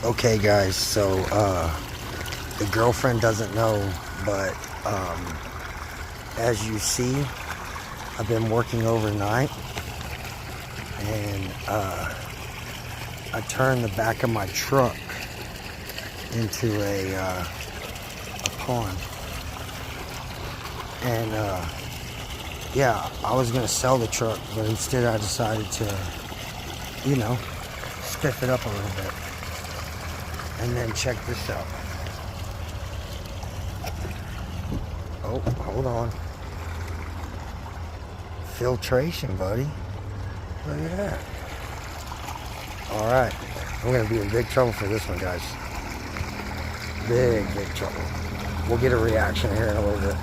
Okay, guys, so the girlfriend doesn't know, but as you see, I've been working overnight, and I turned the back of my truck into a pond. And yeah, I was gonna sell the truck, but instead I decided to, spiff it up a little bit. And then check this out. Oh, hold on. Filtration, buddy. Look at that. Alright. I'm going to be in big trouble for this one, guys. Big trouble. We'll get a reaction here in a little bit.